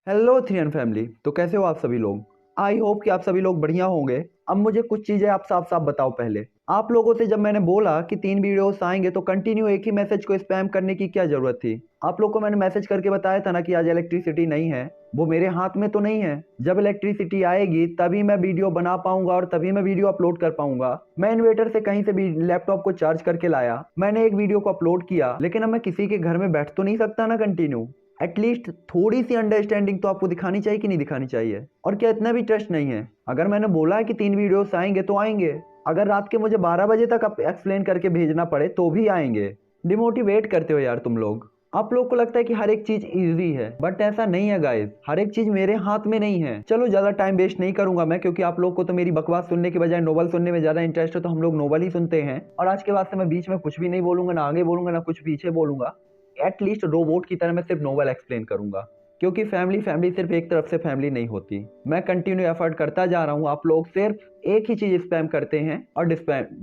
Hello थ्रियन family. तो कैसे हो आप सभी लोग। आई होप कि आप सभी लोग बढ़िया होंगे। अब मुझे कुछ चीज़ें आप साफ साफ बताओ। पहले आप लोगों से जब मैंने बोला कि 3 वीडियोस आएंगे तो कंटिन्यू एक ही मैसेज को स्पैम करने की क्या ज़रूरत थी। आप लोग को मैंने मैसेज करके बताया था ना कि आज इलेक्ट्रिसिटी नहीं है। वो मेरे हाथ में तो नहीं है। जब इलेक्ट्रिसिटी आएगी तभी मैं वीडियो बना पाऊंगा और तभी मैं वीडियो अपलोड कर पाऊंगा। मैं इन्वर्टर से कहीं से भी लैपटॉप को चार्ज करके लाया, मैंने एक वीडियो को अपलोड किया, लेकिन अब मैं किसी के घर में बैठ तो नहीं सकता ना कंटिन्यू। एटलीस्ट थोड़ी सी अंडरस्टैंडिंग तो आपको दिखानी चाहिए कि नहीं दिखानी चाहिए। और क्या इतना भी ट्रस्ट नहीं है। अगर मैंने बोला है कि 3 वीडियोस आएंगे तो आएंगे। अगर रात के मुझे 12 बजे तक एक्सप्लेन करके भेजना पड़े तो भी आएंगे। डिमोटिवेट करते हो यार तुम लोग। आप लोग को लगता है कि हर एक चीज इजी है, बट ऐसा नहीं है गाइस। हर एक चीज मेरे हाथ में नहीं है। चलो ज्यादा टाइम वेस्ट नहीं करूंगा मैं, क्योंकि आप लोग को तो मेरी बकवास सुनने के बजाय नोवेल सुनने में ज्यादा इंटरेस्ट है, तो हम लोग नोवेल ही सुनते हैं। और आज के बाद से मैं बीच में कुछ भी नहीं बोलूंगा, ना आगे बोलूंगा ना कुछ पीछे बोलूंगा। एटलीस्ट रोबोट की तरह मैं सिर्फ नोवेल एक्सप्लेन करूंगा, क्योंकि फैमिली फैमिली सिर्फ एक तरफ से फैमिली नहीं होती। मैं कंटिन्यू एफर्ट करता जा रहा हूँ, आप लोग सिर्फ एक ही चीज स्पैम करते हैं और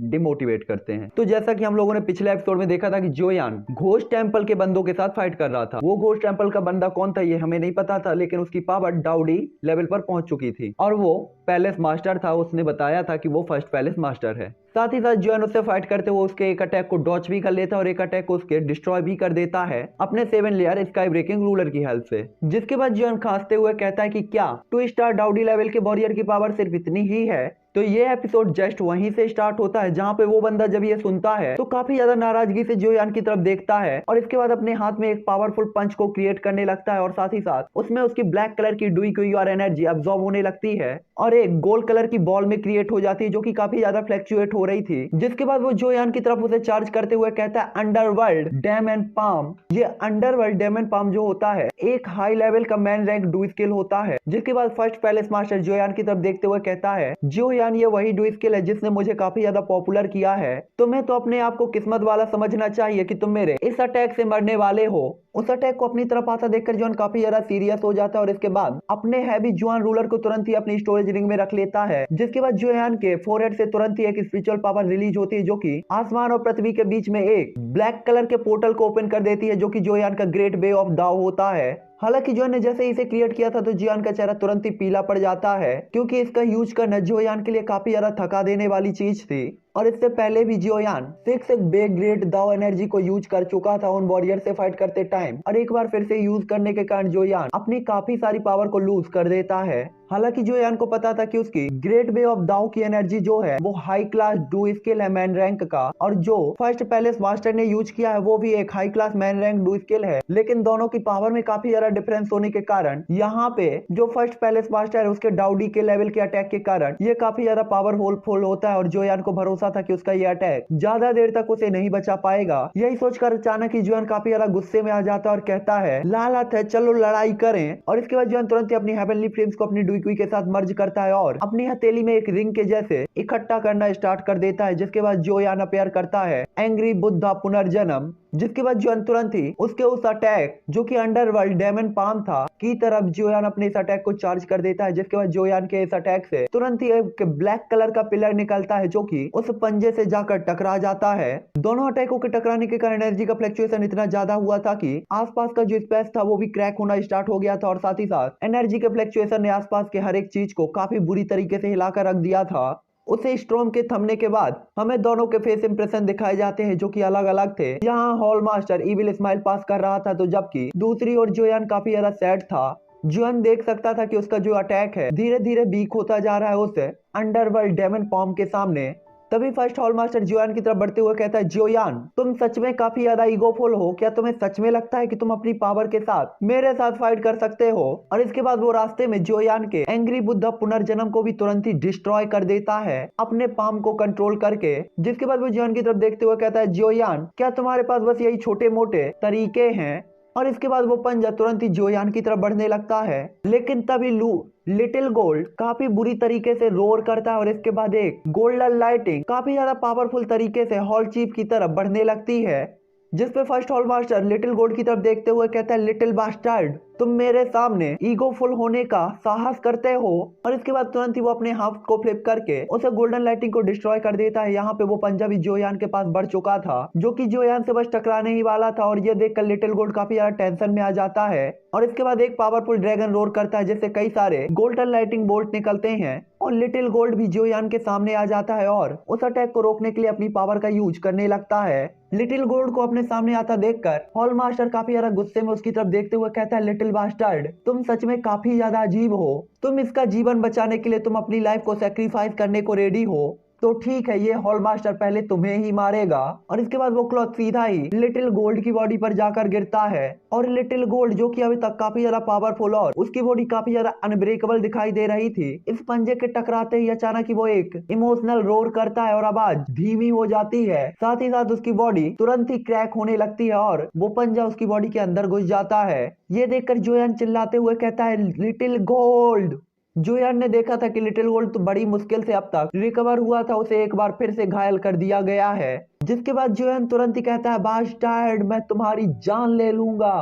डिमोटिवेट करते हैं। तो जैसा कि हम लोगों ने पिछले एपिसोड में देखा था कि जोयान घोस्ट टेम्पल के बंदों के साथ फाइट कर रहा था। वो घोस्ट टेम्पल का बंदा कौन था ये हमें नहीं पता था, लेकिन उसकी पावर डाउडी लेवल पर पहुंच चुकी थी और वो पैलेस मास्टर था। उसने बताया था कि वो फर्स्ट पैलेस मास्टर है। साथ ही साथ जोयान उससे फाइट करते हुए उसके एक अटैक को डॉच भी कर लेता है और एक अटैक को उसके डिस्ट्रॉय भी कर देता है अपने 7 लेयर स्काई ब्रेकिंग रूलर की हेल्प से। जिसके बाद जोयान खांसते हुए कहता है कि क्या 2 स्टार डाउडी लेवल के वॉरियर की पावर सिर्फ इतनी ही है। तो ये एपिसोड जस्ट वहीं से स्टार्ट होता है, जहां पे वो बंदा जब ये सुनता है तो काफी ज्यादा नाराजगी से जोयान की तरफ देखता है और इसके बाद अपने हाथ में एक पावरफुल पंच को क्रिएट करने लगता है और साथ ही साथ उसमें उसकी ब्लैक कलर की डुई क्यू और एनर्जी अब्सॉर्ब होने लगती है और एक गोल्ड कलर की बॉल में क्रिएट हो जाती है, जो कि काफी ज्यादा फ्लैक्चुएट हो रही थी। जिसके बाद वो जोयान की तरफ उसे चार्ज करते हुए कहता है अंडरवर्ल्ड डैम एंड पाम। ये अंडरवर्ल्ड डैम एंड पाम जो होता है एक हाई लेवल का मैन रैंक डू स्किल होता है। जिसके बाद फर्स्ट पैलेस मास्टर जोयान की तरफ देखते हुए कहता है जोयान ये वही डू स्किल है जिसने मुझे काफी ज्यादा पॉपुलर किया है। तुम्हें तो अपने आप को किस्मत वाला समझना चाहिए कि तुम मेरे इस अटैक से मरने वाले हो। उस अटैक को अपनी तरफ आता देखकर जोयान काफी ज्यादा सीरियस हो जाता है और इसके बाद अपने हैवी जुआन रूलर को तुरंत ही अपनी स्टोरेज रिंग में रख लेता है। जिसके बाद जोयान के फोरहेड से तुरंत ही एक स्पिरिचुअल पावर रिलीज होती है, जो कि आसमान और पृथ्वी के बीच में एक ब्लैक कलर के पोर्टल को ओपन कर देती है, जो कि जोयान का ग्रेट वे ऑफ दाव होता है। हालांकि जोयान ने जैसे इसे क्रिएट किया था तो जोयान का चेहरा तुरंत ही पीला पड़ जाता है, क्योंकि इसका यूज करना जोयान के लिए काफी ज्यादा थका देने वाली चीज थी। और इससे पहले भी जोयान 6 बे ग्रेट दाव एनर्जी को यूज कर चुका था उन वॉरियर से फाइट करते टाइम, और एक बार फिर से यूज करने के कारण जोयान अपनी काफी सारी पावर को लूज कर देता है। हालांकि जोयान को पता था कि उसकी ग्रेट वे ऑफ दाव की एनर्जी जो है वो हाई क्लास डू स्किल है मैन रैंक का, और जो फर्स्ट पैलेस मास्टर ने यूज किया है वो भी एक high class man rank do skill है। लेकिन दोनों की पावर में काफी ज्यादा डिफरेंस होने के कारण यहाँ पे जो फर्स्ट पैलेस मास्टर है उसके डाउडी के लेवल के अटैक के कारण ये काफी ज्यादा पावरफुल होता है और जोयान को भरोसा था कि उसका ये अटैक ज्यादा देर तक उसे नहीं बचा पाएगा। यही सोचकर अचानक ही जोयान काफी ज्यादा गुस्से में आ जाता है और कहता है लालत है चलो लड़ाई करें। और इसके बाद जोयान तुरंत ही अपनी हेवनली फ्लेम्स को अपनी डुईक्वी के साथ मर्ज करता है और अपनी हथेली में एक रिंग के जैसे इकट्ठा करना स्टार्ट कर देता है। जिसके बाद जोयान अपेयर करता है एंग्री बुद्धा पुनर्जन्म। जिसके बाद जोयान तुरंत ही उसके उस अटैक जो कि अंडरवर्ल्ड डेमन पाम था की तरफ जोयान अपने इस अटैक को चार्ज कर देता है। जिसके बाद जोयान के इस अटैक से तुरंत ही एक ब्लैक कलर का पिलर निकलता है, जो कि उस पंजे से जाकर टकरा जाता है। दोनों अटैकों के टकराने के कारण एनर्जी का फ्लक्चुएशन इतना ज्यादा हुआ था कि आसपास का जो स्पेस था वो भी क्रैक होना स्टार्ट हो गया था, और साथ ही साथ एनर्जी के फ्लक्चुएशन ने आसपास के हर एक चीज को काफी बुरी तरीके से हिलाकर रख दिया था। उसे स्ट्रॉम के थमने के बाद हमें दोनों के फेस इंप्रेशन दिखाए जाते हैं, जो कि अलग अलग थे। यहाँ hall master evil smile pass कर रहा था, तो जबकि दूसरी ओर जोयान काफी ज्यादा सैड था। जोयान देख सकता था कि उसका जो अटैक है धीरे धीरे वीक होता जा रहा है उस अंडरवर्ल्ड डेमन पॉम के सामने। तभी फर्स्ट हॉल मास्टर जोयान की तरफ बढ़ते हुए कहता है जोयान तुम सच में काफी ज्यादा ईगोफुल हो, क्या तुम्हें सच में लगता है कि तुम अपनी पावर के साथ मेरे साथ फाइट कर सकते हो। और इसके बाद वो रास्ते में जोयान के एंग्री बुद्धा पुनर्जन्म को भी तुरंत ही डिस्ट्रॉय कर देता है अपने पाम को कंट्रोल करके। जिसके बाद वो जोयान की तरफ देखते हुए कहता है जोयान क्या तुम्हारे पास बस यही छोटे मोटे तरीके हैं। और इसके बाद वो पंजा तुरंत ही जोयान की तरफ बढ़ने लगता है, लेकिन तभी लू लिटिल गोल्ड काफी बुरी तरीके से रोर करता है और इसके बाद एक गोल्डन लाइटिंग काफी ज्यादा पावरफुल तरीके से हॉल चीफ की तरफ बढ़ने लगती है। जिस पे first hall master little gold की तरफ देखते हुए कहता है, लिटिल बास्टर्ड, तुम मेरे सामने ईगोफुल होने का साहस करते हो। और इसके बाद तुरंत ही वो अपने हाथ को फ्लिप करके उसे गोल्डन लाइटिंग को डिस्ट्रॉय कर देता है। यहाँ पे वो पंजाबी जोयान के पास बढ़ चुका था, जो कि जोयान से बस टकराने ही वाला था। और ये देखकर लिटिल गोल्ड काफी ज्यादा टेंशन में आ जाता है। और इसके बाद एक पावरफुल ड्रैगन रोर करता है, जिससे कई सारे गोल्डन लाइटिंग बोल्ट निकलते हैं और लिटिल गोल्ड भी जोयान के सामने आ जाता है और उस अटैक को रोकने के लिए अपनी पावर का यूज करने लगता है। लिटिल गोल्ड को अपने सामने आता देखकर हॉल मास्टर काफी ज्यादा गुस्से में उसकी तरफ देखते हुए कहता है, लिटिल बास्टर्ड, तुम सच में काफी ज्यादा अजीब हो। तुम इसका जीवन बचाने के लिए तुम अपनी लाइफ को सेक्रीफाइस करने को रेडी हो, तो ठीक है, ये हॉल मास्टर पहले तुम्हें ही मारेगा। और इसके बाद वो क्लॉथ सीधा ही लिटिल गोल्ड की बॉडी पर जाकर गिरता है और लिटिल गोल्ड, जो कि अभी तक काफी ज्यादा पावरफुल और उसकी बॉडी काफी ज्यादा अनब्रेकेबल दिखाई दे रही थी, इस पंजे के टकराते ही अचानक ही वो एक इमोशनल रोर करता है और आवाज धीमी हो जाती है। साथ ही साथ उसकी बॉडी तुरंत ही क्रैक होने लगती है और वो पंजा उसकी बॉडी के अंदर घुस जाता है। ये देखकर जोयान चिल्लाते हुए कहता है, लिटिल गोल्ड। जोयान ने देखा था कि लिटिल गोल्ड तो बड़ी मुश्किल से अब तक रिकवर हुआ था, उसे एक बार फिर से घायल कर दिया गया है। जिसके बाद जोयान तुरंत ही कहता है, बास्टर्ड, मैं तुम्हारी जान ले लूंगा।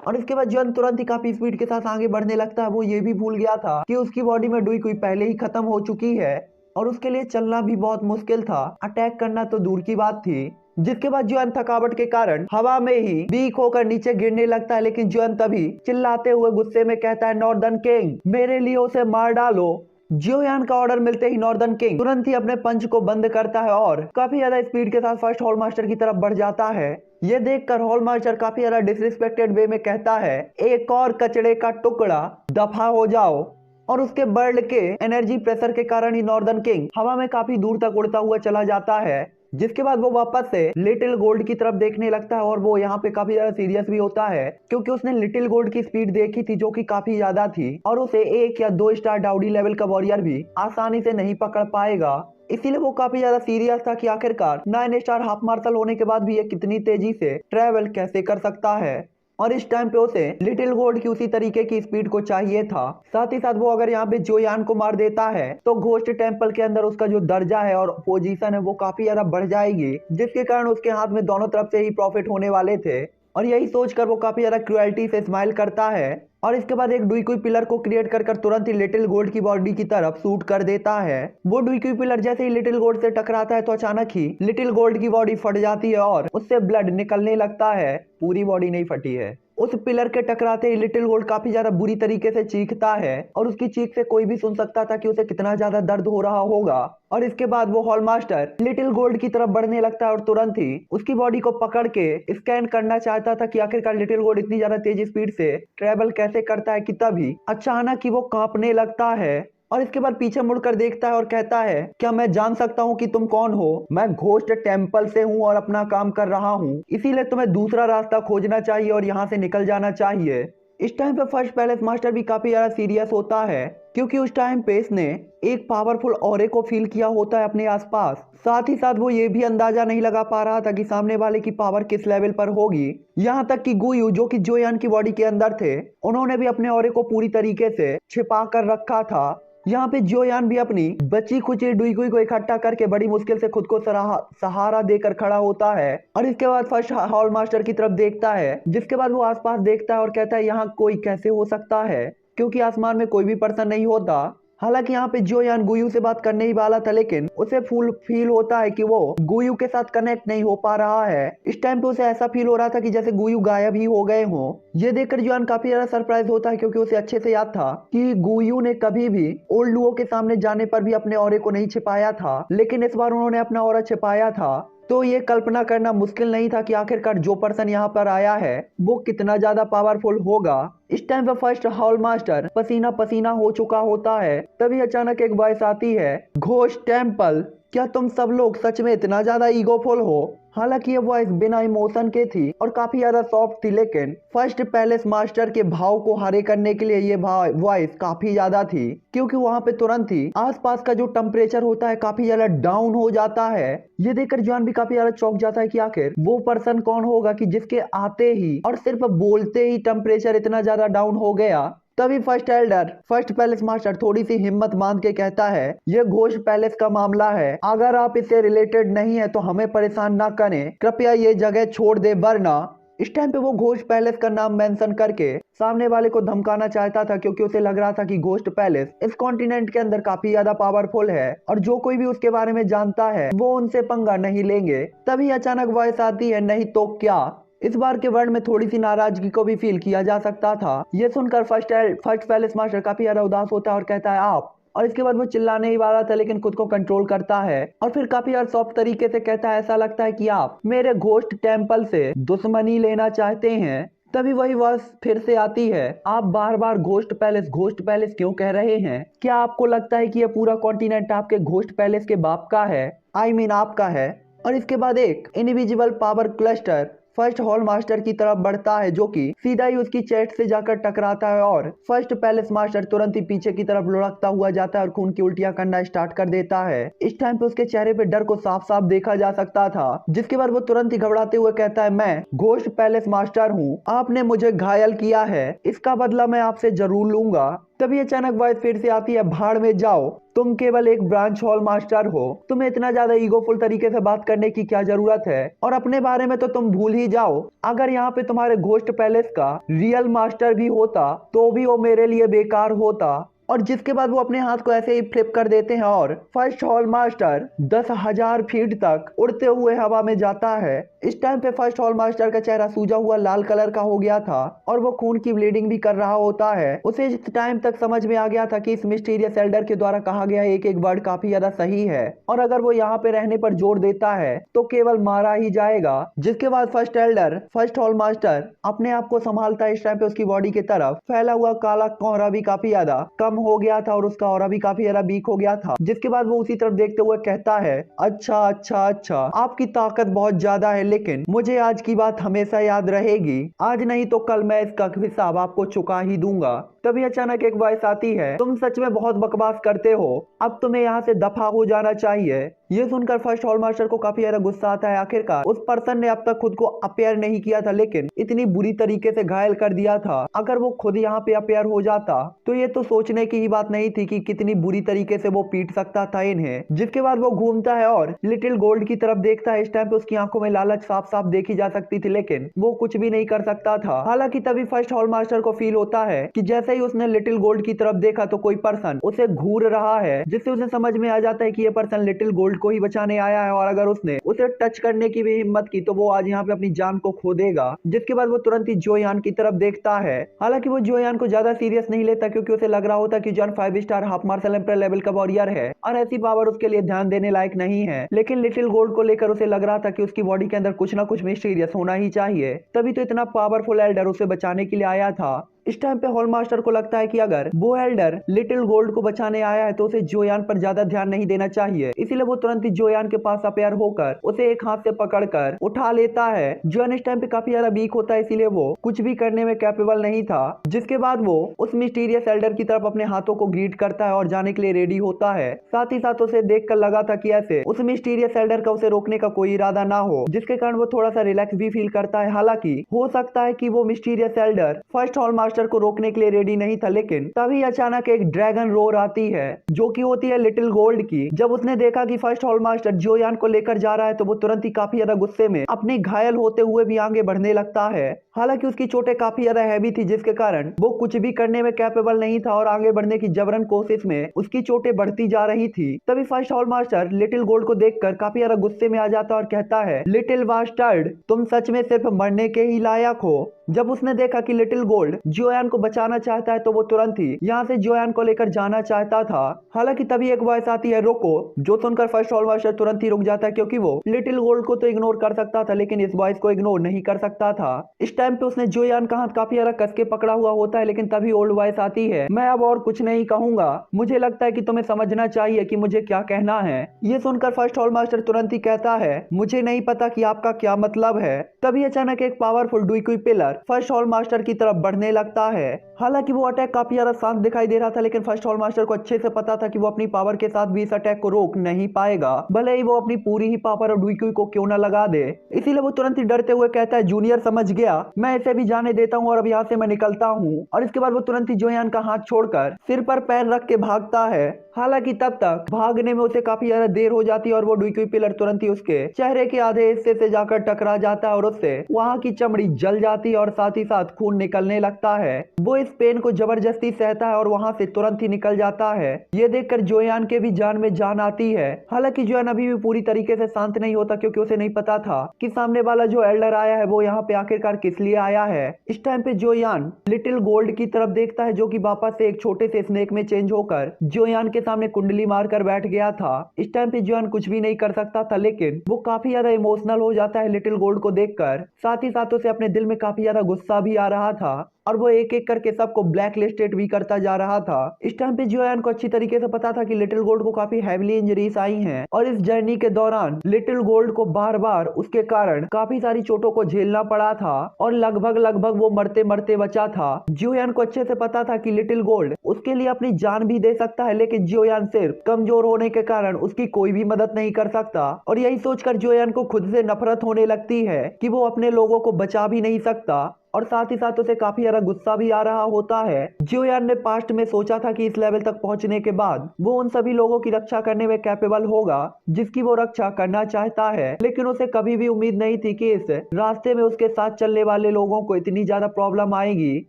और इसके बाद जोयान तुरंत ही काफी स्पीड के साथ आगे बढ़ने लगता है। वो ये भी भूल गया था कि उसकी बॉडी में डुई कुई पहले ही खत्म हो चुकी है और उसके लिए चलना भी बहुत मुश्किल था, अटैक करना तो दूर की बात थी। जिसके बाद जोयान थकावट के कारण हवा में ही वीक होकर नीचे गिरने लगता है, लेकिन जोयान तभी चिल्लाते हुए गुस्से में कहता है, नॉर्दर्न किंग, मेरे लिए उसे मार डालो। जोयान का ऑर्डर मिलते ही नॉर्दर्न किंग तुरंत ही अपने पंच को बंद करता है और काफी ज्यादा स्पीड के साथ फर्स्ट हॉल मास्टर की तरफ बढ़ जाता है। ये देखकर हॉल मास्टर काफी ज्यादा डिसरिस्पेक्टेड वे में कहता है, एक और कचड़े का टुकड़ा, दफा हो जाओ। और उसके बर्ड के एनर्जी प्रेशर के कारण ही नॉर्दर्न किंग हवा में काफी दूर तक उड़ता हुआ चला जाता है। जिसके बाद वो वापस से लिटिल गोल्ड की तरफ देखने लगता है और वो यहाँ पे काफी ज्यादा सीरियस भी होता है, क्योंकि उसने लिटिल गोल्ड की स्पीड देखी थी, जो कि काफी ज्यादा थी और उसे 1 या 2 स्टार डाउडी लेवल का वॉरियर भी आसानी से नहीं पकड़ पाएगा। इसीलिए वो काफी ज्यादा सीरियस था कि आखिरकार 9 स्टार हाफ मार्शल होने के बाद भी ये कितनी तेजी से ट्रेवल कैसे कर सकता है। और इस टाइम पे उसे लिटिल गोल्ड की उसी तरीके की स्पीड को चाहिए था। साथ ही साथ वो अगर यहाँ पे जोयान को मार देता है तो घोस्ट टेम्पल के अंदर उसका जो दर्जा है और पोजीशन है वो काफी ज्यादा बढ़ जाएगी, जिसके कारण उसके हाथ में दोनों तरफ से ही प्रॉफिट होने वाले थे। और यही सोचकर वो काफी ज्यादा क्रुएल्टी से स्माइल करता है और इसके बाद एक डुई कुई पिलर को क्रिएट कर तुरंत ही लिटिल गोल्ड की बॉडी की तरफ शूट कर देता है। वो डुई कुई पिलर जैसे ही लिटिल गोल्ड से टकराता है तो अचानक ही लिटिल गोल्ड की बॉडी फट जाती है और उससे ब्लड निकलने लगता है। पूरी बॉडी नहीं फटी है। उस पिलर के टकराते ही लिटिल गोल्ड काफी ज्यादा बुरी तरीके से चीखता है और उसकी चीख से कोई भी सुन सकता था कि उसे कितना ज्यादा दर्द हो रहा होगा। और इसके बाद वो हॉल मास्टर लिटिल गोल्ड की तरफ बढ़ने लगता है और तुरंत ही उसकी बॉडी को पकड़ के स्कैन करना चाहता था कि आखिरकार लिटिल गोल्ड इतनी ज्यादा तेज स्पीड से ट्रेवल कैसे करता है, कि तभी अचानक ही वो कांपने लगता है और इसके बाद पीछे मुड़कर देखता है और कहता है, क्या मैं जान सकता हूँ कि तुम कौन हो? मैं घोस्ट टेम्पल से हूँ और अपना काम कर रहा हूँ, इसीलिए तुम्हें दूसरा रास्ता खोजना चाहिए और यहाँ से निकल जाना चाहिए। इस टाइम पे फर्स्ट पैलेस मास्टर भी काफी ज्यादा सीरियस होता है, क्योंकि उस टाइम पे इसने एक पावरफुल ऑरे को फील किया होता है अपने आसपास। साथ ही साथ वो ये भी अंदाजा नहीं लगा पा रहा था कि सामने वाले की पावर किस लेवल पर होगी। यहाँ तक कि गुयू, जो कि जोयान की बॉडी के अंदर थे, उन्होंने भी अपने ऑरे को पूरी तरीके से छिपा कर रखा था। यहाँ पे जोयान भी अपनी बची खुची डुईगुई को इकट्ठा करके बड़ी मुश्किल से खुद को सहारा देकर खड़ा होता है और इसके बाद फर्स्ट हॉल मास्टर की तरफ देखता है। जिसके बाद वो आसपास देखता है और कहता है, यहाँ कोई कैसे हो सकता है, क्योंकि आसमान में कोई भी पर्सन नहीं होता। हालांकि यहाँ पे जोयान गुयू से बात करने ही वाला था, लेकिन उसे फुल फील होता है कि वो गुयू के साथ कनेक्ट नहीं हो पा रहा है। इस टाइम पे उसे ऐसा फील हो रहा था कि जैसे गुयू गायब ही हो गए हों। ये देखकर जोयान काफी ज्यादा सरप्राइज होता है, क्योंकि उसे अच्छे से याद था कि गुयू ने कभी भी ओल्ड लुओ के सामने जाने पर भी अपने ऑरे को नहीं छिपाया था, लेकिन इस बार उन्होंने अपना ऑरा छिपाया था। तो ये कल्पना करना मुश्किल नहीं था कि आखिरकार जो पर्सन यहाँ पर आया है वो कितना ज्यादा पावरफुल होगा। इस टाइम पे फर्स्ट हॉल मास्टर पसीना पसीना हो चुका होता है, तभी अचानक एक वॉइस आती है, घोस्ट टेम्पल, क्या तुम सब लोग सच में इतना ज्यादा ईगोफुल हो? हालांकि ये वॉइस बिना इमोशन के थी और काफी ज्यादा सॉफ्ट थी, लेकिन फर्स्ट पैलेस मास्टर के भाव को हरे करने के लिए ये वॉइस काफी ज्यादा थी, क्योंकि वहां पे तुरंत ही आसपास का जो टेम्परेचर होता है काफी ज्यादा डाउन हो जाता है। ये देखकर जॉन भी काफी ज्यादा चौंक जाता है कि आखिर वो पर्सन कौन होगा कि जिसके आते ही और सिर्फ बोलते ही टेम्परेचर इतना ज्यादा डाउन हो गया। तभी first Elder first palace master थोड़ी सी हिम्मत बांध के कहता है, ये घोस्ट पैलेस का मामला है, अगर आप इससे रिलेटेड नहीं है तो हमें परेशान ना करें, कृपया ये जगह छोड़ दे, वरना इस टाइम पे वो घोस्ट पैलेस का नाम मेंशन करके सामने वाले को धमकाना चाहता था, क्योंकि उसे लग रहा था कि घोस्ट पैलेस इस कॉन्टिनेंट के अंदर काफी ज्यादा पावरफुल है और जो कोई भी उसके बारे में जानता है वो उनसे पंगा नहीं लेंगे। तभी अचानक वॉइस आती है, नहीं तो क्या। इस बार के वर्ड में थोड़ी सी नाराजगी को भी फील किया जा सकता था। ये सुनकर फर्स्ट पैलेस मास्टर काफी ज्यादा उदास होता है और कहता है आप, और इसके बाद वो चिल्लाने ही वाला था लेकिन खुद को कंट्रोल करता है और फिर काफी यार सॉफ्ट तरीके से कहता है, ऐसा लगता है कि आप मेरे घोस्ट टेम्पल से दुश्मनी लेना चाहते हैं। तभी वही वर्स फिर से आती है, आप बार बार घोस्ट पैलेस क्यों कह रहे हैं? क्या आपको लगता है कि यह पूरा कॉन्टिनेंट आपके घोस्ट पैलेस के बाप का है? आई मीन आपका है। और इसके बाद एक invisible power cluster first hall master की तरफ बढ़ता है, जो कि सीधा ही उसकी चेस्ट से जाकर टकराता है और फर्स्ट पैलेस मास्टर तुरंत ही पीछे की तरफ लुढ़कता हुआ जाता है और खून की उल्टियां करना स्टार्ट कर देता है। इस टाइम पे उसके चेहरे पे डर को साफ साफ देखा जा सकता था, जिसके बाद वो तुरंत ही घबराते हुए कहता है, मैं घोस्ट पैलेस मास्टर हूँ, आपने मुझे घायल किया है, इसका बदला मैं आपसे जरूर लूंगा। तभी अचानक वॉइस फिर से आती है, भाड़ में जाओ, तुम केवल एक ब्रांच हॉल मास्टर हो, तुम्हें इतना ज्यादा ईगोफुल तरीके से बात करने की क्या जरूरत है, और अपने बारे में तो तुम भूल ही जाओ, अगर यहाँ पे तुम्हारे घोस्ट पैलेस का रियल मास्टर भी होता तो भी वो मेरे लिए बेकार होता। और जिसके बाद वो अपने हाथ को ऐसे ही फ्लिप कर देते हैं और फर्स्ट हॉल मास्टर 10,000 फीट तक उड़ते हुए हवा में जाता है। इस टाइम पे फर्स्ट हॉल मास्टर का चेहरा सूजा हुआ लाल कलर का हो गया था और वो खून की ब्लीडिंग भी कर रहा होता है। उसे इस टाइम तक समझ में आ गया था कि इस मिस्टीरियस एल्डर के द्वारा कहा गया एक एक वर्ड काफी ज्यादा सही है और अगर वो यहाँ पे रहने पर जोर देता है तो केवल मारा ही जाएगा। जिसके बाद first Elder first hall master अपने आप को संभालता है। इस टाइम पे उसकी बॉडी की तरफ फैला हुआ काला कोहरा भी काफी ज्यादा कम हो गया था और उसका ऑरा भी काफी ज्यादा वीक हो गया था। जिसके बाद वो उसी तरफ देखते हुए कहता है, अच्छा, आपकी ताकत बहुत ज्यादा है, लेकिन मुझे आज की बात हमेशा याद रहेगी, आज नहीं तो कल मैं इसका हिसाब आपको चुका ही दूंगा। तभी अचानक एक वॉइस आती है, तुम सच में बहुत बकवास करते हो, अब तुम्हें यहाँ से दफा हो जाना चाहिए। ये सुनकर फर्स्ट हॉल मास्टर को काफी ज्यादा गुस्सा आता है। आखिरकार उस पर्सन ने अब तक खुद को अपेयर नहीं किया था, लेकिन इतनी बुरी तरीके से घायल कर दिया था। अगर वो खुद यहाँ पे अपेयर हो जाता तो ये तो सोचने की ही बात नहीं थी कि कितनी बुरी तरीके से वो पीट सकता था इन्हें। जिसके बाद वो घूमता है और लिटिल गोल्ड की तरफ देखता है। इस टाइम पे उसकी आंखों में लालच साफ साफ देखी जा सकती थी, लेकिन वो कुछ भी नहीं कर सकता था। हालांकि तभी फर्स्ट हॉल मास्टर को फील होता है कि जैसे ही उसने लिटिल गोल्ड की तरफ देखा तो कोई पर्सन उसे घूर रहा है, जिससे उसे समझ में आ जाता है कि ये पर्सन लिटिल गोल्ड को ही बचाने आया है और अगर उसने उसे टच करने की भी हिम्मत की तो वो आज यहाँ पे अपनी जान को खो देगा। जिसके बाद वो तुरंत ही जोयान की तरफ देखता है। हालांकि वो जोयान को ज्यादा सीरियस नहीं लेता, क्योंकि उसे लग रहा होता कि John 5 star half martial emperor level का वॉरियर है और ऐसी पावर उसके लिए ध्यान देने लायक नहीं है। लेकिन लिटिल गोल्ड को लेकर उसे लग रहा था कि उसकी बॉडी के अंदर कुछ ना कुछ मिस्टीरियस होना ही चाहिए, तभी तो इतना पावरफुल एल्डर उसे बचाने के लिए आया था। इस टाइम पे हॉल मास्टर को लगता है कि अगर वो एल्डर लिटिल गोल्ड को बचाने आया है तो उसे जोयान पर ज्यादा ध्यान नहीं देना चाहिए। इसीलिए वो तुरंत ही जोयान के पास अपेयर होकर उसे एक हाथ से पकड़कर उठा लेता है। जोयान इस टाइम पे काफी ज्यादा वीक होता है, इसीलिए वो कुछ भी करने में कैपेबल नहीं था। जिसके बाद वो उस मिस्टीरियस एल्डर की तरफ अपने हाथों को ग्रीट करता है और जाने के लिए रेडी होता है। साथ ही साथ उसे देखकर लगा था कि ऐसे उस मिस्टीरियस एल्डर का उसे रोकने का कोई इरादा ना हो, जिसके कारण वो थोड़ा सा रिलैक्स भी फील करता है। हालांकि हो सकता है कि वो mysterious Elder first hall master को रोकने के लिए रेडी नहीं था, लेकिन तभी अचानक एक ड्रैगन रोर आती है जो कि होती है लिटिल गोल्ड की। जब उसने देखा कि फर्स्ट हॉल मास्टर जोयान को लेकर जा रहा है तो वो तुरंत ही काफी ज्यादा गुस्से में अपने घायल होते हुए भी आगे बढ़ने लगता है। हालांकि उसकी चोटें काफी ज्यादा हैवी थी, जिसके कारण वो कुछ भी करने में कैपेबल नहीं था और आगे बढ़ने की जबरन कोशिश में उसकी चोटें बढ़ती जा रही थी। तभी first hall master little gold को देखकर काफी ज्यादा गुस्से में आ जाता है और कहता है, लिटिल बास्टर्ड, तुम सच में सिर्फ मरने के ही लायक हो। जब उसने देखा कि लिटिल गोल्ड जोयान को बचाना चाहता है तो वो तुरंत ही यहाँ से जोयान को लेकर जाना चाहता था। हालांकि तभी एक वॉइस आती है, रोको, जो सुनकर फर्स्ट हॉल मास्टर तुरंत ही रुक जाता है, क्योंकि वो लिटिल गोल्ड को तो इग्नोर कर सकता था लेकिन इस वॉइस को इग्नोर नहीं कर सकता था। इस टाइम पे उसने जोयान का हाथ काफी ज्यादा कस के पकड़ा हुआ होता है, लेकिन तभी ओल्ड वॉइस आती है, मैं अब और कुछ नहीं कहूंगा, मुझे लगता है कि तुम्हें समझना चाहिए कि मुझे क्या कहना है। ये सुनकर फर्स्ट हॉल मास्टर तुरंत ही कहता है, मुझे नहीं पता कि आपका क्या मतलब है। तभी अचानक एक पावरफुल डुइकुई पिलर फर्स्ट हॉल मास्टर की तरफ बढ़ने लगता है। हालांकि वो अटैक काफी ज्यादा शांत दिखाई दे रहा था, लेकिन फर्स्ट हॉल मास्टर को अच्छे से पता था कि वो अपनी पावर के साथ भी इस अटैक को रोक नहीं पाएगा, भले ही वो अपनी पूरी ही पावर और डुईक्यू को क्यों ना लगा दे। इसीलिए वो तुरंत ही डरते हुए कहता है, जूनियर समझ गया, मैं इसे भी जाने देता हूँ और अब यहाँ से मैं निकलता हूँ। और इसके बाद वो तुरंत ही जोयान का हाथ छोड़कर सिर पर पैर रख के भागता है। हालांकि तब तक भागने में उसे काफी ज्यादा देर हो जाती है और वो डुईक्यू पिलर तुरंत ही उसके चेहरे के आधे हिस्से से जाकर टकरा जाता है और उससे वहां की चमड़ी जल जाती है और साथ ही साथ खून निकलने लगता है। वो इस पेन को जबरदस्ती सहता है और वहां से तुरंत ही निकल जाता है। ये देखकर जोयान के भी जान में जान आती है। हालांकि जोयान अभी भी पूरी तरीके से शांत नहीं होता, क्योंकि उसे नहीं पता था कि सामने वाला जो एल्डर आया है वो यहाँ पे आखिरकार किस लिए आया है। इस टाइम पे जोयान लिटिल गोल्ड की तरफ देखता है, जो कि वापस से एक छोटे से स्नेक में चेंज होकर जोयान के सामने कुंडली मारकर बैठ गया था। इस टाइम पे जोयान कुछ भी नहीं कर सकता था, लेकिन वो काफी ज्यादा इमोशनल हो जाता है लिटिल गोल्ड को देखकर। साथ ही साथ उसे अपने दिल में काफी ज्यादा गुस्सा भी आ रहा था और वो एक एक करके सबको ब्लैक लिस्टेड भी करता जा रहा था। इस टाइम पे जोयान को अच्छी तरीके से पता था कि लिटिल गोल्ड को काफी हैवीली इंजरीज आई हैं और इस जर्नी के दौरान लिटिल गोल्ड को बार बार उसके कारण काफी सारी चोटों को झेलना पड़ा था और लगभग वो मरते मरते बचा था। जोयान को अच्छे से पता था कि लिटिल गोल्ड उसके लिए अपनी जान भी दे सकता है, लेकिन जोयान सिर्फ कमजोर होने के कारण उसकी कोई भी मदद नहीं कर सकता। और यही सोचकर जोयान को खुद से नफरत होने लगती है कि वो अपने लोगों को बचा भी नहीं सकता और साथ ही साथ उसे काफी ज्यादा गुस्सा भी आ रहा होता है। जोयान ने पास्ट में सोचा था कि इस लेवल तक पहुंचने के बाद वो उन सभी लोगों की रक्षा करने में कैपेबल होगा जिसकी वो रक्षा करना चाहता है, लेकिन उसे कभी भी उम्मीद नहीं थी कि इस रास्ते में उसके साथ चलने वाले लोगों को इतनी ज्यादा प्रॉब्लम आएगी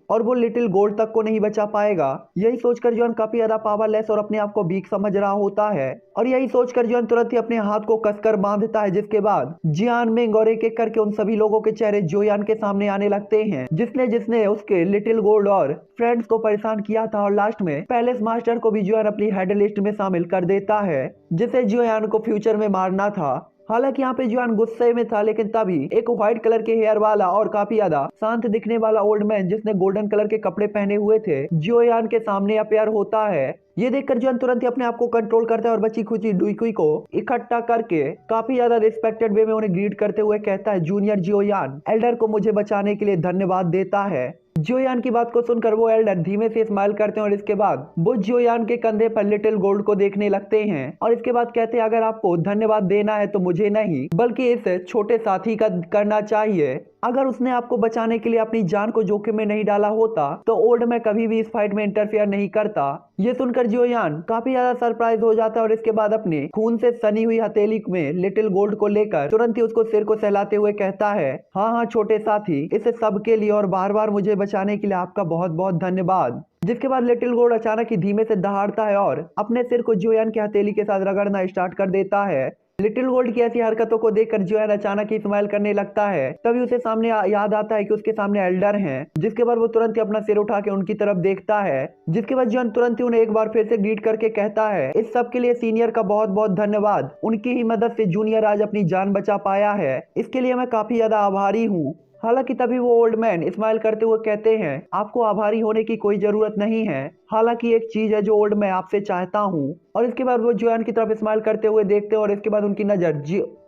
और वो लिटिल गोल्ड तक को नहीं बचा पाएगा। यही सोचकर जोयान काफी ज्यादा पावरलेस और अपने आप को वीक समझ रहा होता है और यही सोचकर जोयान तुरंत ही अपने हाथ को कसकर बांधता है, जिसके बाद जियान मिंग और एक एक करके उन सभी लोगों के चेहरे जोयान के सामने आने लगते हैं जिसने जिसने उसके लिटिल गोल्ड और फ्रेंड्स को परेशान किया था। और लास्ट में पैलेस मास्टर को भी जोयान अपनी हेड लिस्ट में शामिल कर देता है, जिसे जोयान को फ्यूचर में मारना था। हालांकि यहाँ पे जोयान गुस्से में था, लेकिन तभी एक व्हाइट कलर के हेयर वाला और काफी ज्यादा शांत दिखने वाला ओल्ड मैन जिसने गोल्डन कलर के कपड़े पहने हुए थे जोयान के सामने अपेयर होता है। ये देखकर जोयान तुरंत ही अपने आप को कंट्रोल करता है और बची खुची डुईक्यू को इकट्ठा करके काफी ज्यादा रिस्पेक्टेड वे में उन्हें ग्रीट करते हुए कहता है, जूनियर जोयान एल्डर को मुझे बचाने के लिए धन्यवाद देता है। जोयान की बात को सुनकर वो एल्डर धीमे से स्माइल करते हैं और इसके बाद वो जोयान के कंधे पर लिटिल गोल्ड को देखने लगते हैं और इसके बाद कहते हैं, अगर आपको धन्यवाद देना है तो मुझे नहीं बल्कि इस छोटे साथी का करना चाहिए। अगर उसने आपको बचाने के लिए अपनी जान को जोखिम में नहीं डाला होता तो ओल्ड मैं कभी भी इस फाइट में इंटरफेयर नहीं करता। ये सुनकर जोयान काफी ज्यादा सरप्राइज हो जाता है और इसके बाद अपने खून से सनी हुई हथेली में लिटिल गोल्ड को लेकर तुरंत ही उसको सिर को सहलाते हुए कहता है, हाँ छोटे साथी, इस सब के लिए और बार बार मुझे बचाने के लिए आपका बहुत बहुत धन्यवाद। जिसके बाद लिटिल गोल्ड अचानक ही धीमे से दहाड़ता है और अपने सिर को जोयान की हथेली के साथ रगड़ना स्टार्ट कर देता है। लिटिल गोल्ड की ऐसी हरकतों को देखकर जोयान अचानक ही स्माइल करने लगता है। तभी उसे सामने याद आता है कि उसके सामने एल्डर हैं। जिसके बाद वो तुरंत ही अपना सिर उठा के उनकी तरफ देखता है, जिसके बाद जोयान तुरंत ही उन्हें एक बार फिर से ग्रीट करके कहता है, इस सब के लिए सीनियर का बहुत बहुत धन्यवाद। उनकी ही मदद से जूनियर आज अपनी जान बचा पाया है, इसके लिए मैं काफी ज्यादा आभारी हूँ। हालांकि तभी वो ओल्ड मैन स्माइल करते हुए कहते हैं, आपको आभारी होने की कोई जरूरत नहीं है। हालांकि एक चीज है जो ओल्ड मैं आपसे चाहता हूँ। और इसके बाद वो जोयान की तरफ स्माइल करते हुए देखते हैं और इसके बाद उनकी नजर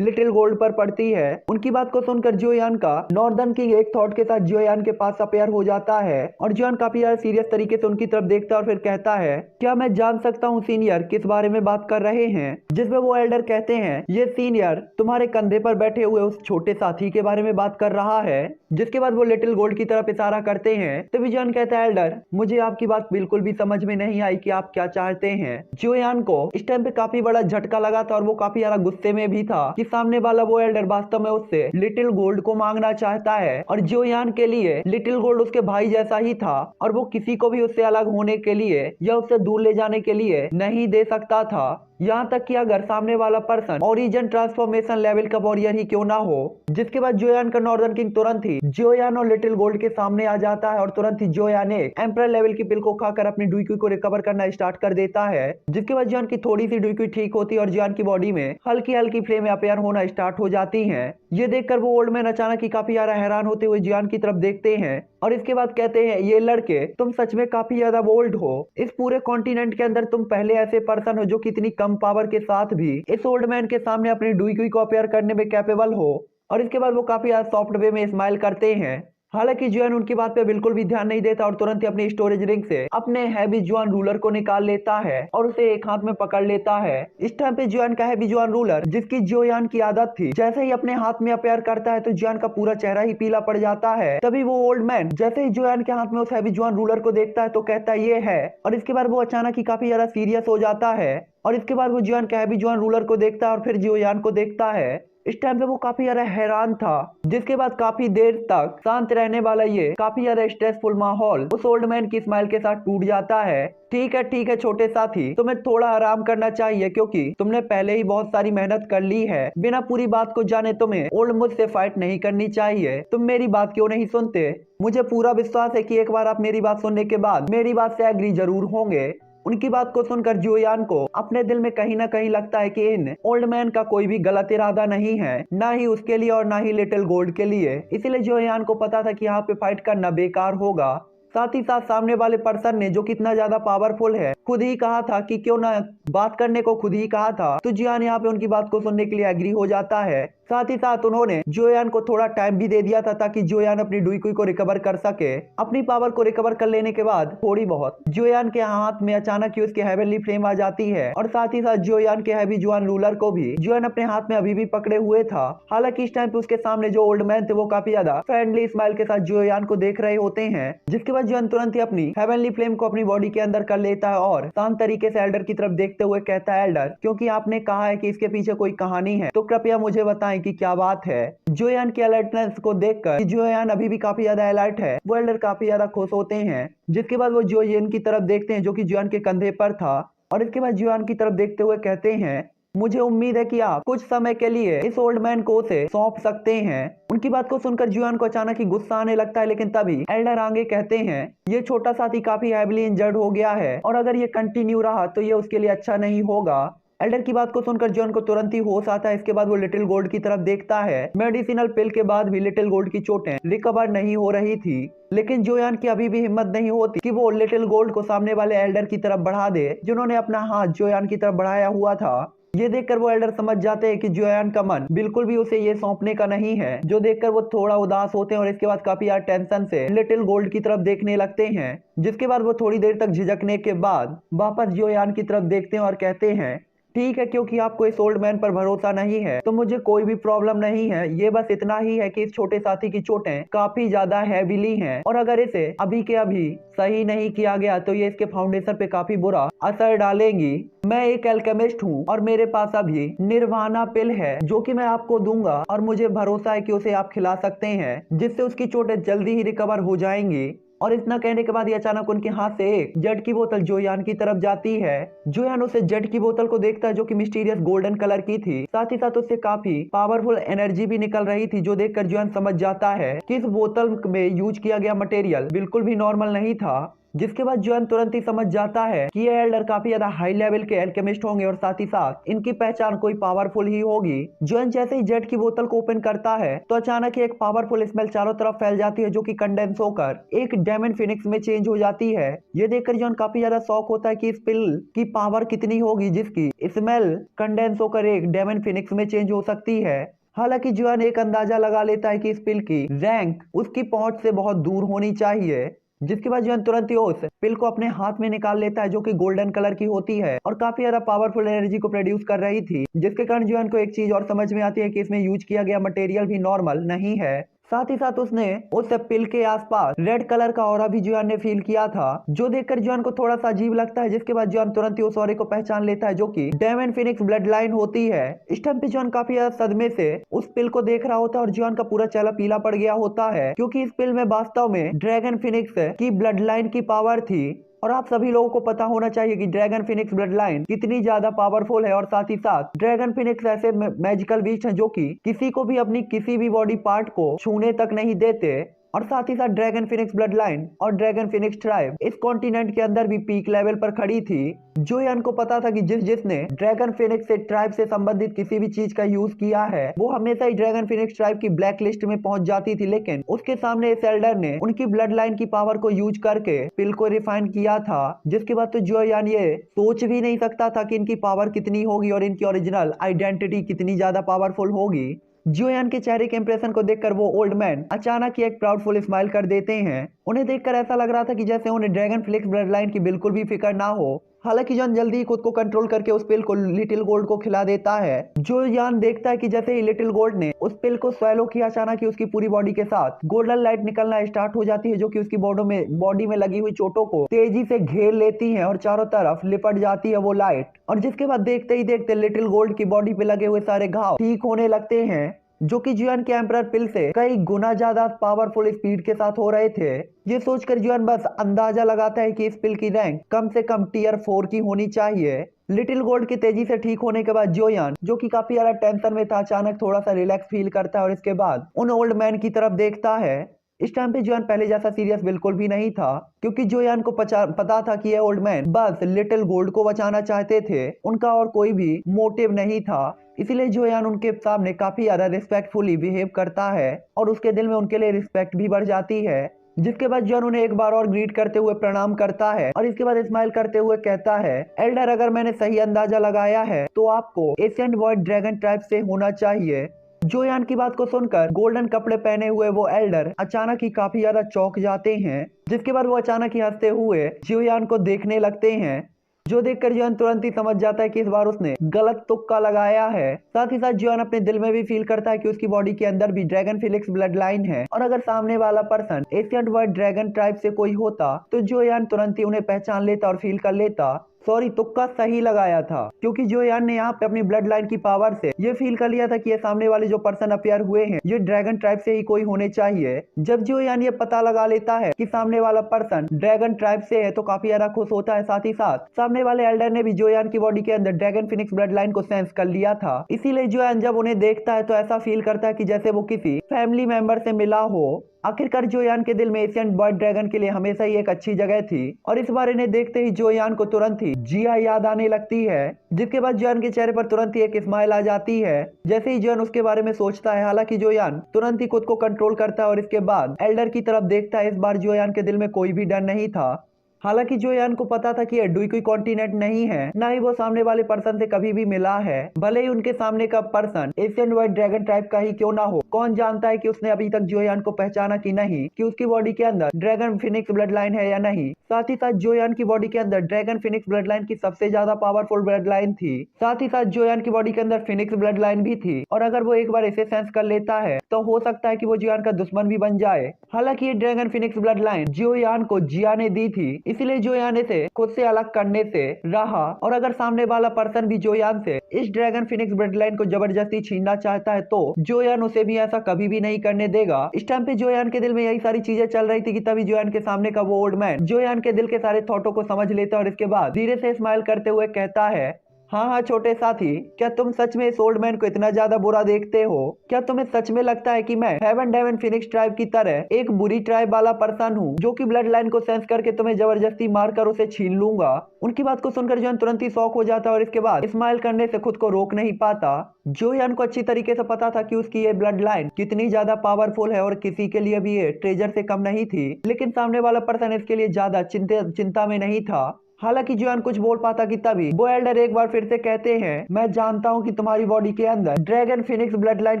लिटिल गोल्ड पर पड़ती है। उनकी बात को सुनकर जोयान का नॉर्दर्न किंग एक थॉट के साथ जोयान के पास अपेयर हो जाता है और जोयान काफी ज्यादा सीरियस तरीके से उनकी तरफ देखता है और फिर कहता है, क्या मैं जान सकता हूँ सीनियर किस बारे में बात कर रहे हैं? जिसमें वो एल्डर कहते हैं, ये सीनियर तुम्हारे कंधे पर बैठे हुए उस छोटे साथी के बारे में बात कर रहा है। जिसके बाद वो लिटिल गोल्ड की तरफ इशारा करते हैं। तभी जोयान कहता है, एल्डर मुझे आपकी बात बिल्कुल भी समझ में नहीं आई कि आप क्या चाहते हैं। जोयान को इस टाइम पे काफी बड़ा झटका लगा था और वो काफी ज्यादा गुस्से में भी था कि सामने वाला वो एल्डर वास्तव में उससे लिटिल गोल्ड को मांगना चाहता है और जोयान के लिए लिटिल गोल्ड उसके भाई जैसा ही था और वो किसी को भी उससे अलग होने के लिए या उससे दूर ले जाने के लिए नहीं दे सकता था। यहाँ तक कि अगर सामने वाला पर्सन ओरिजिन ट्रांसफॉर्मेशन लेवल का वॉरियर ही क्यों ना हो। जिसके बाद जोयान का नॉर्दर्न किंग तुरंत ही जोयान और लिटिल गोल्ड के सामने आ जाता है और तुरंत ही जोयान एक एम्परर लेवल की पिल को खाकर अपनी डुईक्यू को रिकवर करना स्टार्ट कर देता है। जिसके बाद जोयान की थोड़ी सी डुईक्यू ठीक होती है और जोयान की बॉडी में हल्की हल्की फ्लेम अपेयर होना स्टार्ट हो जाती है। ये देखकर वो ओल्ड मैन अचानक ही काफी ज्यादा हैरान होते हुए जोयान की तरफ देखते हैं और इसके बाद कहते हैं, ये लड़के तुम सच में काफी ज्यादा बोल्ड हो। इस पूरे कॉन्टिनेंट के अंदर तुम पहले ऐसे पर्सन हो जो कि इतनी कम पावर के साथ भी इस ओल्ड मैन के सामने अपनी डुईक्यू को अपेयर करने में कैपेबल हो। और इसके बाद वो काफी ज्यादा सॉफ्ट वे में स्माइल करते हैं हालांकि जुआन उनकी बात पे बिल्कुल भी ध्यान नहीं देता और तुरंत ही अपनी स्टोरेज रिंग से अपने हैवी जुआन रूलर को निकाल लेता है और उसे एक हाथ में पकड़ लेता है। इस टाइम पे जुआन का हैवी जुआन रूलर, जिसकी जोयान की आदत थी, जैसे ही अपने हाथ में अपेयर करता है तो जुआन का पूरा चेहरा ही पीला पड़ जाता है। तभी वो ओल्ड मैन जैसे ही जुआन के हाथ में उस हैवी जुआन रूलर को देखता है तो कहता है ये है, और इसके बाद वो अचानक ही काफी ज्यादा सीरियस हो जाता है। और इसके बाद वो जुआन के हैवी जुआन रूलर को देखता है और फिर जोयान को देखता है। इस टाइम पे वो काफी ज्यादा हैरान था, जिसके बाद काफी देर तक शांत रहने वाला ये काफी ज्यादा स्ट्रेसफुल माहौल उस ओल्ड मैन की स्माइल के साथ टूट जाता है। ठीक है छोटे साथी, तुम्हें थोड़ा आराम करना चाहिए क्योंकि तुमने पहले ही बहुत सारी मेहनत कर ली है। बिना पूरी बात को जाने तुम्हें ओल्ड मुझसे फाइट नहीं करनी चाहिए। तुम मेरी बात क्यों नहीं सुनते? मुझे पूरा विश्वास है कि एक बार आप मेरी बात सुनने के बाद मेरी बात से एग्री जरूर होंगे। उनकी बात को सुनकर जोयान को अपने दिल में कहीं ना कहीं लगता है कि इन ओल्ड मैन का कोई भी गलत इरादा नहीं है, ना ही उसके लिए और ना ही लिटिल गोल्ड के लिए। इसीलिए जोयान को पता था कि यहाँ पे फाइट करना बेकार होगा। साथ ही साथ सामने वाले पर्सन ने, जो कितना ज्यादा पावरफुल है, खुद ही कहा था कि क्यों ना बात करने को खुद ही कहा था। तो जियान यहाँ पे उनकी बात को सुनने के लिए एग्री हो जाता है। साथ ही साथ उन्होंने जोयान को थोड़ा टाइम भी दे दिया था ताकि जोयान अपनी डुईकुई को रिकवर कर सके। अपनी पावर को रिकवर कर लेने के बाद थोड़ी बहुत जोयान के हाथ में अचानक ही उसकी हेवनली फ्लेम आ जाती है और साथ ही साथ जोयान के हैवी जुआन रूलर को भी जोयान अपने हाथ में अभी भी पकड़े हुए था। हालांकि इस टाइम पे उसके सामने जो ओल्ड मैन थे वो काफी ज्यादा फ्रेंडली स्माइल के साथ जोयान को देख रहे होते हैं, जिसके बाद जोयान तुरंत ही अपनी हेवनली फ्लेम को अपनी बॉडी के अंदर कर लेता है और शांत तरीके से एल्डर की तरफ देखते हुए कहता है, एल्डर, क्योंकि आपने कहा है कि इसके पीछे कोई कहानी है तो कृपया मुझे बताएं कि क्या बात है। जोयान की अलर्टनेस को देखकर जोयान अभी भी काफी ज्यादा अलर्ट है, वो एल्डर काफी ज्यादा खुश होते हैं। जिसके बाद वो जोयान की तरफ देखते हैं जो कि जोयान के कंधे पर था, और इसके बाद जोयान की तरफ देखते हुए कहते हैं, मुझे उम्मीद है कि आप कुछ समय के लिए इस ओल्ड मैन को उसे सौंप सकते हैं। उनकी बात को सुनकर जुआन को अचानक ही गुस्सा आने लगता है, लेकिन तभी एल्डर आगे कहते हैं, ये छोटा साथी काफी हैविली इंजर्ड हो गया है और अगर ये कंटिन्यू रहा तो ये उसके लिए अच्छा नहीं होगा। एल्डर की बात को सुनकर जॉन को तुरंत ही होश आता है। इसके बाद वो लिटिल गोल्ड की तरफ देखता है। मेडिसिनल पिल के बाद भी लिटिल गोल्ड की चोटें रिकवर नहीं हो रही थी, लेकिन जोयान की अभी भी हिम्मत नहीं होती कि वो लिटिल गोल्ड को सामने वाले एल्डर की तरफ बढ़ा दे, जिन्होंने अपना हाथ जोयान की तरफ बढ़ाया हुआ था। ये देखकर वो एल्डर समझ जाते हैं कि जोयान का मन बिल्कुल भी उसे ये सौंपने का नहीं है, जो देखकर वो थोड़ा उदास होते हैं और इसके बाद काफी यार टेंशन से लिटिल गोल्ड की तरफ देखने लगते हैं। जिसके बाद वो थोड़ी देर तक झिझकने के बाद वापस जोयान की तरफ देखते हैं और कहते हैं, ठीक है, क्योंकि आपको इस ओल्ड मैन पर भरोसा नहीं है तो मुझे कोई भी प्रॉब्लम नहीं है। ये बस इतना ही है कि इस छोटे साथी की चोटें काफी ज्यादा हैविली हैं और अगर इसे अभी के अभी सही नहीं किया गया तो ये इसके फाउंडेशन पे काफी बुरा असर डालेंगी। मैं एक एल्केमिस्ट हूँ और मेरे पास अभी निर्वाणा पिल है जो कि मैं आपको दूंगा और मुझे भरोसा है कि उसे आप खिला सकते हैं, जिससे उसकी चोटें जल्दी ही रिकवर हो जाएंगी। और इतना कहने के बाद ही अचानक उनके हाथ से एक जेट की बोतल जोयान की तरफ जाती है। जोयान उसे जेट की बोतल को देखता है जो कि मिस्टीरियस गोल्डन कलर की थी। साथ ही साथ उससे काफी पावरफुल एनर्जी भी निकल रही थी, जो देखकर जोयान समझ जाता है कि इस बोतल में यूज किया गया मटेरियल बिल्कुल भी नॉर्मल नहीं था। जिसके बाद जोयान तुरंत ही समझ जाता है कि ये एल्डर काफी ज्यादा हाई लेवल के एल्केमिस्ट होंगे और साथ ही साथ इनकी पहचान कोई पावरफुल ही होगी। जोयान जैसे ही जेट की बोतल को ओपन करता है तो अचानक ही एक पावरफुल स्मेल चारों तरफ फैल जाती है, जो कि कंडेंस होकर एक डेमन फिनिक्स में चेंज हो जाती है। ये देखकर जोयान काफी ज्यादा शॉक होता है कि इस पिल की पावर कितनी होगी जिसकी स्मेल कंडेंस होकर एक डेमन फिनिक्स में चेंज हो सकती है। हालांकि जोयान एक अंदाजा लगा लेता है कि इस पिल की रैंक उसकी पहुंच से बहुत दूर होनी चाहिए। जिसके बाद जोयान तुरंत ही उस पिल को अपने हाथ में निकाल लेता है, जो कि गोल्डन कलर की होती है और काफी ज्यादा पावरफुल एनर्जी को प्रोड्यूस कर रही थी। जिसके कारण जोयान को एक चीज और समझ में आती है कि इसमें यूज किया गया मटेरियल भी नॉर्मल नहीं है। साथ ही साथ उसने उस पिल के आसपास रेड कलर का ऑरा भी जोयान ने फील किया था, जो देखकर जोयान को थोड़ा सा अजीब लगता है। जिसके बाद जोयान तुरंत ही उस ऑरे को पहचान लेता है, जो कि डेमन फिनिक्स ब्लड लाइन होती है। इस टाइम पे जोयान काफी ज्यादा सदमे से उस पिल को देख रहा होता है और जोयान का पूरा चेहरा पीला पड़ गया होता है, क्योंकि इस पिल में वास्तव में ड्रैगन फिनिक्स की ब्लड लाइन की पावर थी। और आप सभी लोगों को पता होना चाहिए कि ड्रैगन फिनिक्स ब्लड लाइन कितनी ज्यादा पावरफुल है और साथ ही साथ ड्रैगन फिनिक्स ऐसे मैजिकल बीस्ट हैं जो कि किसी को भी अपनी किसी भी बॉडी पार्ट को छूने तक नहीं देते। और साथ ही साथ ड्रैगन फिनिक्स ब्लड लाइन और ड्रैगन फिनिक्स ट्राइब इस कॉन्टिनेंट के अंदर भी पीक लेवल पर खड़ी थी। जोयान को पता था कि जिसने ड्रैगन फिनिक्स से ट्राइब से संबंधित किसी भी चीज का यूज किया है वो हमेशा ही ड्रैगन फिनिक्स ट्राइब की ब्लैक लिस्ट में पहुंच जाती थी, लेकिन उसके सामने इस एल्डर ने उनकी ब्लड लाइन की पावर को यूज करके पिल को रिफाइन किया था। जिसके बाद तो जोयान ये सोच भी नहीं सकता था कि इनकी पावर कितनी होगी और इनकी ओरिजिनल आइडेंटिटी कितनी ज्यादा पावरफुल होगी। जोयान के चेहरे के इंप्रेशन को देखकर वो ओल्ड मैन अचानक ही एक प्राउडफुल स्माइल कर देते हैं। उन्हें देखकर ऐसा लग रहा था कि जैसे उन्हें ड्रैगन फ्लिक्स ब्लड लाइन की बिल्कुल भी फिक्र ना हो। हालांकि जॉन जल्दी ही खुद को कंट्रोल करके उस पिल को लिटिल गोल्ड को खिला देता है। जो यान देखता है कि जैसे ही लिटिल गोल्ड ने उस पिल को स्वैलो किया, अचानक ही उसकी पूरी बॉडी के साथ गोल्डन लाइट निकलना स्टार्ट हो जाती है, जो कि उसकी बॉडी में लगी हुई चोटों को तेजी से घेर लेती है और चारों तरफ लिपट जाती है वो लाइट। और जिसके बाद देखते ही देखते लिटिल गोल्ड की बॉडी पे लगे हुए सारे घाव ठीक होने लगते हैं, जो कि जुआन के एम्परर पिल से कई गुना ज्यादा पावरफुल स्पीड के साथ हो रहे थे। ये सोचकर जुआन बस अंदाजा लगाता है कि इस पिल की रैंक कम से कम टियर 4 की होनी चाहिए। लिटिल गोल्ड के तेजी से ठीक होने के बाद जोयान, जो कि काफी ज्यादा टेंशन में था, अचानक थोड़ा सा रिलैक्स फील करता है और इसके बाद उन ओल्ड मैन की तरफ देखता है। इस टाइम पे जोयान पहले जैसा सीरियस बिल्कुल भी नहीं था, क्योंकि जोयान को पता था कि ये ओल्ड मैन बस लिटिल गोल्ड को बचाना चाहते थे, उनका और कोई भी मोटिव नहीं था। इसीलिए जोयान उनके सामने काफी ज्यादा रिस्पेक्टफुली बिहेव करता है और उसके दिल में उनके लिए रिस्पेक्ट भी बढ़ जाती है। जिसके बाद जॉन उन्हें एक बार और ग्रीट करते हुए प्रणाम करता है और इसके बाद स्माइल करते हुए कहता है, एल्डर, अगर मैंने सही अंदाजा लगाया है तो आपको एशियन वॉइड ड्रैगन ट्राइब से होना चाहिए। जोयान की बात को सुनकर गोल्डन कपड़े पहने हुए वो एल्डर अचानक ही काफी ज्यादा चौंक जाते हैं। जिसके बाद वो अचानक ही हंसते हुए जोयान को देखने लगते हैं, जो देखकर जोयान तुरंत ही समझ जाता है कि इस बार उसने गलत तुक्का लगाया है। साथ ही साथ जोयान अपने दिल में भी फील करता है कि उसकी बॉडी के अंदर भी ड्रैगन फिलिक्स ब्लड लाइन है और अगर सामने वाला person Asian world dragon tribe से कोई होता तो जोयान तुरंत ही उन्हें पहचान लेता और फील कर लेता। सॉरी, तुक्का सही लगाया था, क्योंकि जोयान ने यहाँ पे अपनी ब्लड लाइन की पावर से ये फील कर लिया था कि ये सामने वाले जो पर्सन अपियर हुए हैं ये ड्रैगन ट्राइब से ही कोई होने चाहिए। जब जोयान ये पता लगा लेता है कि सामने वाला पर्सन ड्रैगन ट्राइब से है तो काफी ज्यादा खुश होता है। साथ ही साथ सामने वाले एल्डर ने भी जोयान की बॉडी के अंदर ड्रैगन फिनिक्स ब्लड लाइन को सेंस कर लिया था। इसीलिए जोयान जब उन्हें देखता है तो ऐसा फील करता है कि जैसे वो किसी फैमिली मेंबर से मिला हो। आखिरकार जोयान के दिल में एशियन बर्ड ड्रैगन के लिए हमेशा ही एक अच्छी जगह थी और इस बारे में देखते ही जोयान को तुरंत ही जिया याद आने लगती है। जिसके बाद जोयान के चेहरे पर तुरंत ही एक स्माइल आ जाती है जैसे ही जोयान उसके बारे में सोचता है। हालांकि जोयान तुरंत ही खुद को कंट्रोल करता है और इसके बाद एल्डर की तरफ देखता है। इस बार जोयान के दिल में कोई भी डर नहीं था। हालांकि जोयान को पता था कि ये डुइकुई कॉन्टिनेंट नहीं है, ना ही वो सामने वाले पर्सन से कभी भी मिला है। भले ही उनके सामने का person Asian wide dragon type का ही क्यों ना हो, कौन जानता है कि उसने अभी तक जोयान को पहचाना कि नहीं, कि उसकी बॉडी के अंदर ड्रैगन फिनिक्स ब्लड लाइन है या नहीं। साथ ही साथ जोयान की बॉडी के अंदर ड्रैगन फिनिक्स ब्लड लाइन की सबसे ज्यादा पावरफुल ब्लड लाइन थी। साथ ही साथ जोयान की बॉडी के अंदर फिनिक्स ब्लड लाइन भी थी और अगर वो एक बार इसे सेंस कर लेता है तो हो सकता है कि वो जोयान का दुश्मन भी बन जाए। हालांकि ये ड्रैगन फिनिक्स ब्लड लाइन जोयान को जिया ने दी थी, इसलिए जोयान से खुद से अलग करने से रहा। और अगर सामने वाला पर्सन भी जोयान से इस ड्रैगन फिनिक्स ब्लड लाइन को जबरदस्ती छीनना चाहता है तो जोयान उसे भी ऐसा कभी भी नहीं करने देगा। इस टाइम पे जोयान के दिल में यही सारी चीजें चल रही थी कि तभी जोयान के सामने का वो ओल्ड मैन जोयान के दिल के सारे थॉटों को समझ लेता है और इसके बाद धीरे से स्माइल करते हुए कहता है, हाँ छोटे साथी, क्या तुम सच में इस ओल्ड मैन को इतना ज्यादा बुरा देखते हो? क्या तुम्हें सच में लगता है कि मैं हेवन डेवन फिनिक्स ट्राइब की तरह एक बुरी ट्राइब वाला पर्सन हूँ जो कि ब्लड लाइन को सेंस करके तुम्हें जबरदस्ती मारकर उसे छीन लूंगा? उनकी बात को सुनकर जोयान तुरंत ही शॉक हो जाता है और इसके बाद स्माइल करने से खुद को रोक नहीं पाता। जोयान को अच्छी तरीके से पता था कि उसकी ये ब्लड लाइन कितनी ज्यादा पावरफुल है और किसी के लिए भी ये ट्रेजर से कम नहीं थी, लेकिन सामने वाला पर्सन इसके लिए ज्यादा चिंता में नहीं था। हालांकि जोयान कुछ बोल पाता कि तभी वो एल्डर एक बार फिर से कहते हैं, मैं जानता हूं कि तुम्हारी बॉडी के अंदर ड्रैगन फिनिक्स ब्लड लाइन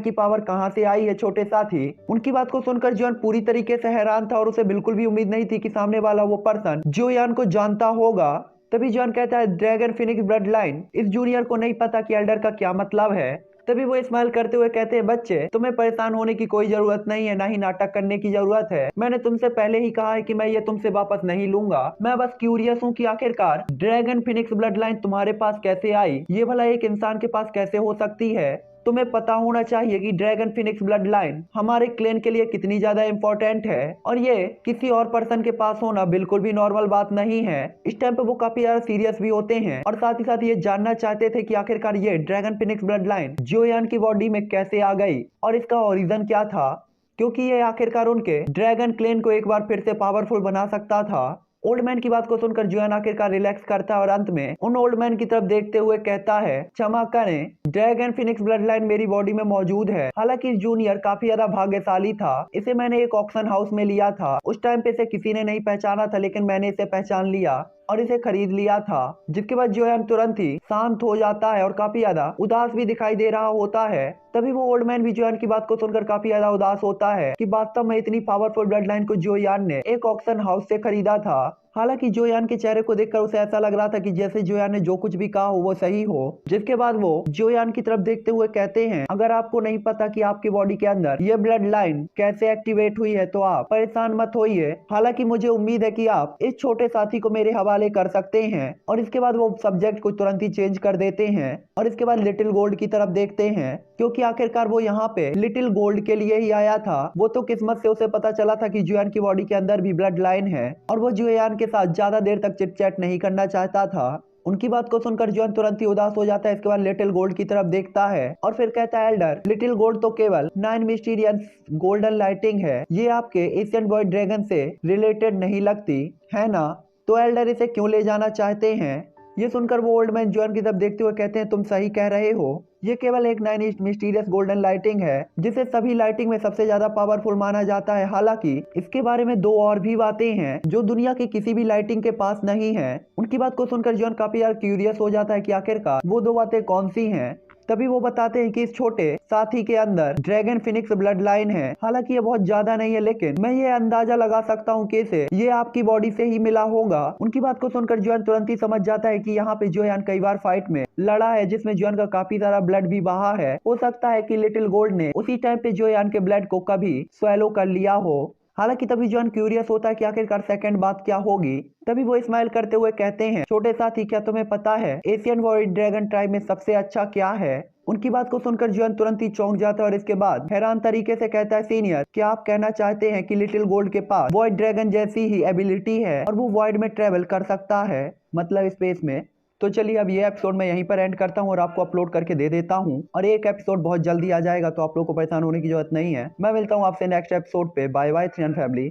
की पावर कहां से आई है छोटे साथी। उनकी बात को सुनकर जोयान पूरी तरीके से हैरान था और उसे बिल्कुल भी उम्मीद नहीं थी कि सामने वाला वो पर्सन जोयान को जानता होगा। तभी जोयान कहता है, ड्रैगन फिनिक्स ब्लड लाइन, इस जूनियर को नहीं पता कि एल्डर का क्या मतलब है। तभी वो स्माइल करते हुए कहते हैं, बच्चे तुम्हें परेशान होने की कोई जरूरत नहीं है, ना ही नाटक करने की जरूरत है। मैंने तुमसे पहले ही कहा है कि मैं ये तुमसे वापस नहीं लूंगा। मैं बस क्यूरियस हूँ कि आखिरकार ड्रैगन फिनिक्स ब्लड लाइन तुम्हारे पास कैसे आई, ये भला एक इंसान के पास कैसे हो सकती है। तुम्हें पता होना चाहिए कि ड्रैगन फिनिक्स ब्लड लाइन हमारे क्लैन के लिए कितनी ज्यादा इंपॉर्टेंट है और ये किसी और पर्सन के पास होना बिल्कुल भी नॉर्मल बात नहीं है। इस टाइम पे वो काफी ज्यादा सीरियस भी होते हैं और साथ ही साथ ये जानना चाहते थे कि आखिरकार ये ड्रैगन फिनिक्स ब्लड लाइन जोयान की बॉडी में कैसे आ गई और इसका ओरिजिन क्या था, क्योंकि ये आखिरकार उनके ड्रैगन क्लैन को एक बार फिर से पावरफुल बना सकता था। ओल्ड मैन की बात को सुनकर जोयान आखिरकार रिलैक्स करता है और अंत में उन ओल्ड मैन की तरफ देखते हुए कहता है, क्षमा करें, ड्रैगन फिनिक्स ब्लड लाइन मेरी बॉडी में मौजूद है। हालांकि जूनियर काफी ज्यादा भाग्यशाली था, इसे मैंने एक ऑक्शन हाउस में लिया था। उस टाइम पे इसे किसी ने नहीं पहचाना था, लेकिन मैंने इसे पहचान लिया। और इसे खरीद लिया था। जिसके बाद जोयान तुरंत ही शांत हो जाता है और काफी ज्यादा उदास भी दिखाई दे रहा होता है। तभी वो ओल्ड मैन भी जोयान की बात को सुनकर काफी ज्यादा उदास होता है कि वास्तव में इतनी पावरफुल ब्लड लाइन को जोयान ने एक ऑक्शन हाउस से खरीदा था। हालांकि जोयान के चेहरे को देखकर उसे ऐसा लग रहा था कि जैसे जोयान ने जो कुछ भी कहा हो वो सही हो। जिसके बाद वो जोयान की तरफ देखते हुए कहते हैं, अगर आपको नहीं पता कि आपकी बॉडी के अंदर ये ब्लड लाइन कैसे एक्टिवेट हुई है तो आप परेशान मत होइए। हालांकि मुझे उम्मीद है कि आप इस छोटे साथी को मेरे हवाले कर सकते हैं। और इसके बाद वो सब्जेक्ट को तुरंत ही चेंज कर देते हैं और इसके बाद लिटिल गोल्ड की तरफ देखते हैं, क्योंकि आखिरकार वो यहाँ पे लिटिल गोल्ड के लिए ही आया था। वो तो किस्मत से उसे पता चला था कि जोयान की बॉडी के अंदर भी ब्लड लाइन है और वो जोयान के साथ ज्यादा देर तक चिट चैट नहीं करना चाहता था। उनकी बात को सुनकर जोयान तुरंत ही उदास हो जाता है। इसके बाद लिटिल गोल्ड की तरफ देखता है और फिर कहता है, एल्डर, लिटिल गोल्ड तो केवल 9 मिस्टीरियस गोल्डन लाइटिंग है, ये आपके एशियन बॉय ड्रैगन से रिलेटेड नहीं लगती है ना? तो एल्डर इसे क्यों ले जाना चाहते हैं? ये सुनकर वो ओल्ड मैन जोयान की तरफ देखते हुए कहते हैं, तुम सही कह रहे हो, ये केवल एक 9 मिस्टीरियस गोल्डन लाइटिंग है जिसे सभी लाइटिंग में सबसे ज्यादा पावरफुल माना जाता है। हालांकि इसके बारे में 2 और भी बातें हैं जो दुनिया की किसी भी लाइटिंग के पास नहीं है। उनकी बात को सुनकर जोयान काफी यार क्यूरियस हो जाता है कि आखिरकार वो 2 बातें कौन सी हैं। तभी वो बताते हैं कि इस छोटे साथी के अंदर ड्रैगन फिनिक्स ब्लड लाइन है। हालांकि ये बहुत ज्यादा नहीं है, लेकिन मैं ये अंदाजा लगा सकता हूँ कि इसे ये आपकी बॉडी से ही मिला होगा। उनकी बात को सुनकर जोयान तुरंत ही समझ जाता है कि यहाँ पे जोयान कई बार फाइट में लड़ा है जिसमें जोयान का काफी सारा ब्लड भी बहा है। हो सकता है कि लिटिल गोल्ड ने उसी टाइम पे जोयान के ब्लड को कभी स्वेलो कर लिया हो। हालांकि तभी जोयान क्यूरियस होता है कि आखिरकार सेकंड बात क्या होगी। तभी वो स्माइल करते हुए कहते हैं, छोटे साथी, क्या तुम्हें पता है एशियन व्हाइट ड्रैगन ट्राइब में सबसे अच्छा क्या है? उनकी बात को सुनकर जोयान तुरंत ही चौंक जाता है और इसके बाद हैरान तरीके से कहता है, सीनियर, क्या आप कहना चाहते हैं कि लिटिल गोल्ड के पास व्हाइट ड्रैगन जैसी ही एबिलिटी है और वो वॉइड में ट्रेवल कर सकता है, मतलब स्पेस में? तो चलिए अब ये एपिसोड मैं यहीं पर एंड करता हूँ और आपको अपलोड करके दे देता हूँ और एक एपिसोड बहुत जल्दी आ जाएगा, तो आप लोगों को परेशान होने की जरूरत नहीं है। मैं मिलता हूँ आपसे नेक्स्ट एपिसोड पे। Bye bye 3 family.